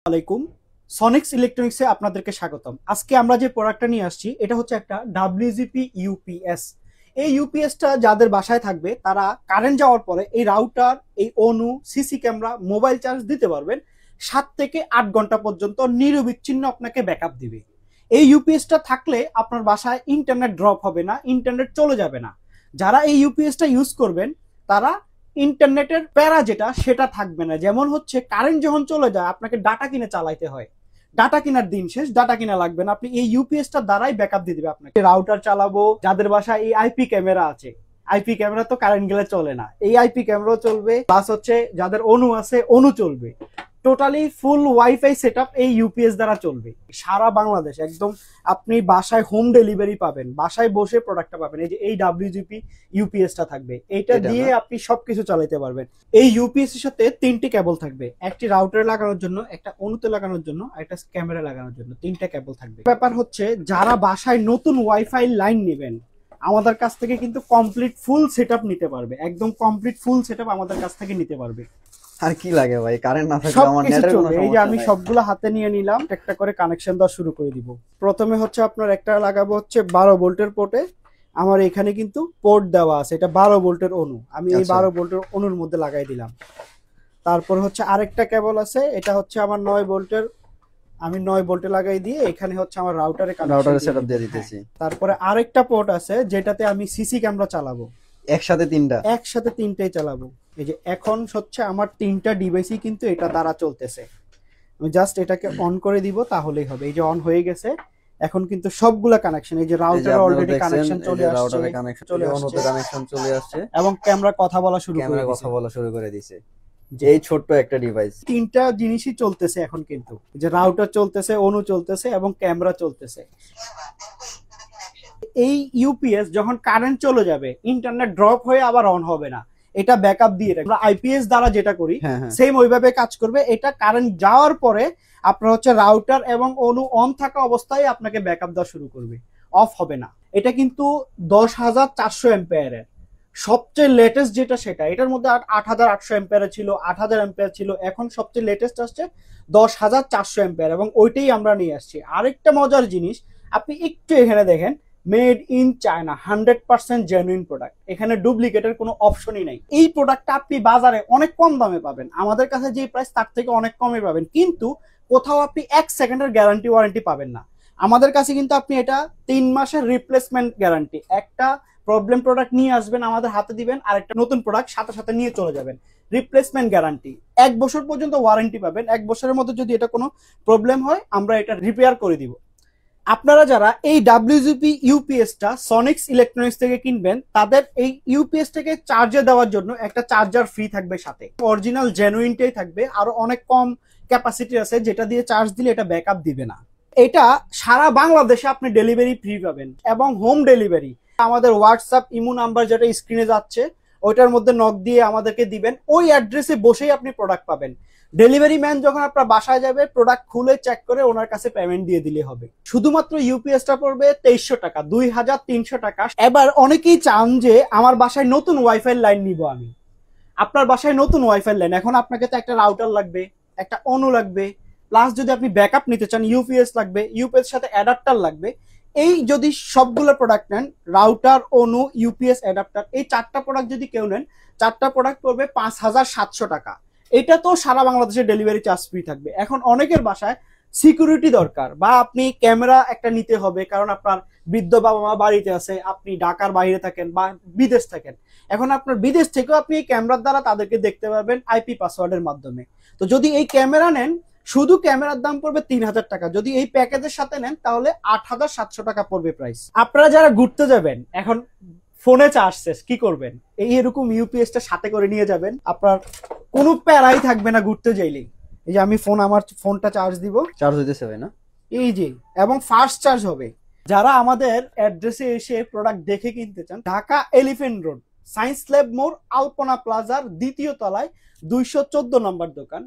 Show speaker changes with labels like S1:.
S1: আলাইকুম। সনিক্স ইলেকট্রনিক্সে আপনাদেরকে স্বাগতম। আজকে আমরা যে প্রোডাক্টটা নিয়ে আসছি এটা হচ্ছে একটা WGP ইউপিএস। এই ইউপিএসটা যাদের বাসায় থাকবে তারা কারেন্ট যাওয়ার পরে এই রাউটার, এই অনু, সিসি ক্যামেরা, মোবাইল চার্জ দিতে পারবেন। 7 থেকে 8 ঘন্টা পর্যন্ত নিরবিচ্ছিন্ন আপনাকে ব্যাকআপ দিবে। এই ইউপিএসটা থাকলে আপনার বাসায় ইন্টারনেট ড্রপ হবে না, ইন্টারনেট চলে যাবে না। যারা এই ইউপিএসটা ইউজ করবেন তারা ইন্টারনেটের প্যারা যেটা সেটা থাকবে না। যেমন হচ্ছে কারেন্ট যখন চলে যায় আপনাকে ডাটা কিনে চালাইতে হয়, ডাটা কেনার দিন শেষ, ডাটা কিনা লাগবে না, আপনি এই ইউপিএসটা দ্বারাই ব্যাকআপ দিয়ে দিবে আপনাকে। রাউটার চালাবো, যাদের বাসায় এই আইপি ক্যামেরা আছে, আইপি ক্যামেরা তো কারেন্ট গেলে চলে না, এই আইপি ক্যামেরাও চলবে, প্লাস হচ্ছে যাদের অনু আছে অনু চলবে। টোটালি ফুল ওয়াইফাই সেটআপ এই ইউপিএস দ্বারা চলবে সারা বাংলাদেশ। একদম আপনি বাসায় হোম ডেলিভারি পাবেন, বাসায় বসে প্রোডাক্টটা পাবেন। এই যে এই WGP ইউপিএসটা থাকবে, এইটা দিয়ে আপনি সবকিছু চালাতে পারবেন। এই ইউপিএস এর সাথে 3টি কেবল থাকবে, একটি রাউটারে লাগানোর জন্য, একটা অনুতে লাগানোর জন্য, আর একটা ক্যামেরা লাগানোর জন্য, 3টা কেবল থাকবে। ব্যাপার হচ্ছে যারা বাসায় নতুন ওয়াইফাই লাইন নেবেন আমাদের কাছ থেকে কিন্তু কমপ্লিট ফুল সেটআপ নিতে পারবে, একদম কমপ্লিট ফুল সেটআপ আমাদের কাছ থেকে নিতে পারবে।
S2: আর কি লাগে ভাই, কারেন্ট না থাকলে আমার নেটের কোনো সমস্যা নাই।
S1: এই যে আমি সবগুলো হাতে নিয়ে নিলাম, একটা করে কানেকশন দেওয়া শুরু করে দিব। প্রথমে হচ্ছে আপনার একটা লাগাবো হচ্ছে 12 ভোল্টের পোর্টে। আমার এখানে কিন্তু পোর্ট দেওয়া আছে, এটা 12 ভোল্টের অনু, আমি এই 12 ভোল্টের অনুর মধ্যে লাগাই দিলাম। তারপর হচ্ছে আরেকটা কেবল আছে, এটা হচ্ছে আমার 9 ভোল্টের, আমি 9 ভোল্টে লাগাই দিয়ে এখানে হচ্ছে আমার রাউটারে
S2: সেটআপ দিয়ে দিতেছি।
S1: তারপরে আরেকটা পোর্ট আছে যেটাতে আমি সিসি ক্যামেরা চালাবো,
S2: একসাথে
S1: তিনটাই চালাবো। এই যে এখন হচ্ছে আমার 3টা ডিভাইসই কিন্তু এটা দ্বারা চলতেছে। আমি জাস্ট এটাকে অন করে দিব তাহলেই হবে। এই যে অন হয়ে গেছে, এখন কিন্তু সবগুলা কানেকশন, এই যে রাউটারে অলরেডি কানেকশন চলে আসছে এবং ক্যামেরা কথা বলা শুরু করে দিয়েছে।
S2: এই ছোট্ট একটা ডিভাইস,
S1: 3টা জিনিসই চলতেছে এখন কিন্তু, যে রাউটার চলতেছে, অনু চলতেছে এবং ক্যামেরা চলতেছে। এই ইউপিএস যখন কারেন্ট চলে যাবে ইন্টারনেট ড্রপ হয়ে আবার অন হবে না, এটা ব্যাকআপ দিয়ে রাখবে। আমরা আইপিএস দ্বারা যেটা করি সেম ওইভাবে কাজ করবে। এটা কারেন্ট যাওয়ার পরে আপনার হচ্ছে রাউটার এবং অনু অন থাকা অবস্থায় আপনাকে ব্যাকআপ দেওয়া শুরু করবে, অফ হবে না। এটা কিন্তু 10,400 এম্পিয়ারের সবচেয়ে লেটেস্ট যেটা সেটা, এটার মধ্যে 8,800 এম্পিয়ার ছিল, 8,000 এম্পিয়ার ছিল, এখন সবচেয়ে লেটেস্ট আসছে 10,400 এম্পিয়ার এবং ওইটাই আমরা নিয়ে আসছি। আরেকটা মজার জিনিস আপনি একটু এখানে দেখেন, made in China, 100% genuine product, এখানে ডুপ্লিকেটের কোনো অপশনই নাই। এই প্রোডাক্টটা আপনি বাজারে অনেক কম দামে পাবেন, আমাদের কাছে যে প্রাইস তার থেকে অনেক কমে পাবেন, কিন্তু কোথাও আপনি 1 সেকেন্ডের গ্যারান্টি ওয়ারেন্টি পাবেন না। আমাদের কাছে কিন্তু আপনি এটা 3 মাসের রিপ্লেসমেন্ট গ্যারান্টি, একটা প্রবলেম প্রোডাক্ট নিয়ে আসবেন আমাদের হাতে দিবেন, আর একটা নতুন প্রোডাক্ট সাথে সাথে নিয়ে চলে যাবেন, রিপ্লেসমেন্ট গ্যারান্টি। 1 বছর পর্যন্ত ওয়ারেন্টি পাবেন, 1 বছরের মধ্যে যদি এটা কোনো প্রবলেম হয় আমরা এটা রিপেয়ার করে দিব। আপনারা যারা এই WGP ইউপিএসটা সনিক্স ইলেকট্রনিক্স থেকে কিনবেন তাদের এই ইউপিএস থেকে চার্জে দেওয়ার জন্য একটা চার্জার ফ্রি থাকবে, সাথে অরিজিনাল জেনুইনটাই থাকবে। আরো অনেক কম ক্যাপাসিটি আছে যেটা দিয়ে চার্জ দিলে এটা ব্যাকআপ দিবে না। এটা সারা বাংলাদেশে আপনি ডেলিভারি ফ্রি পাবেন এবং হোম ডেলিভারি। আমাদের হোয়াটসঅ্যাপ ইমো নাম্বার যেটা স্ক্রিনে যাচ্ছে ওইটার মধ্যে নক দিয়ে আমাদেরকে দিবেন, ওই অ্যাড্রেসে বসেই আপনি প্রোডাক্ট পাবেন। ডেলিভারি ম্যান যখন আপনার বাসায় যাবে প্রোডাক্ট খুলে চেক করে ওনার কাছে পেমেন্ট দিয়ে দিলে হবে। শুধুমাত্র ইউপিএসটা পড়বে 2300 টাকা, 2,300 টাকা। এবার অনেকেই চান যে আমার বাসায় নতুন ওয়াইফাই লাইন নিব আমি। আপনার বাসায় নতুন ওয়াইফাই লাইন, এখন আপনাকে তো একটা রাউটার লাগবে, একটা অনু লাগবে, প্লাস যদি আপনি ব্যাকআপ নিতে চান ইউপিএস লাগবে, ইউপিএস সাথে অ্যাডাপ্টার লাগবে। এই যদি সবগুলো প্রোডাক্ট নেন, রাউটার, অনু, ইউপিএস, অ্যাডাপ্টার, এই 4টা প্রোডাক্ট যদি কেউ নেন, 4টা প্রোডাক্ট পড়বে 5,700 টাকা। এটা তো সারা বাংলাদেশে ডেলিভারি চার্জ ফ্রি থাকবে। এখন অনেকের বাসায় সিকিউরিটি দরকার, বা আপনি ক্যামেরা একটা নিতে হবে কারণ আপনার বৃদ্ধ বাবা মা বাড়িতে আছে, আপনি ঢাকার বাইরে থাকেন বা বিদেশ থাকেন, এখন আপনার বিদেশ থেকেও আপনি এই ক্যামেরার দ্বারা তাদেরকে দেখতে পারবেন আইপি পাসওয়ার্ডের মাধ্যমে। তো যদি এই ক্যামেরা নেন, শুধু ক্যামেরার দাম পড়বে 3,000 টাকা, যদি এই প্যাকেজের সাথে নেন তাহলে 8,700 টাকা পড়বে প্রাইস। আপনারা যারা ঘুরতে যাবেন, এখন ফোনে চার্জ শেষ, কি করবেন? এই এরকম ইউপিএসটা সাথে করে নিয়ে যাবেন, আপনার কোনো প্যারাই থাকবে না ঘুরতে যাইলেই। এই যে আমি আমার ফোনটা চার্জ দিব,
S2: চার্জ হইতেছে ভাই না, এই যে,
S1: এবং ফাস্ট চার্জ হবে। যারা আমাদের অ্যাড্রেসে এসে প্রোডাক্ট দেখে কিনতে চান, Dhaka elephant road, science lab মোড়, আলপনা প্লাজার 2য় তলায় 214 নম্বর দোকান।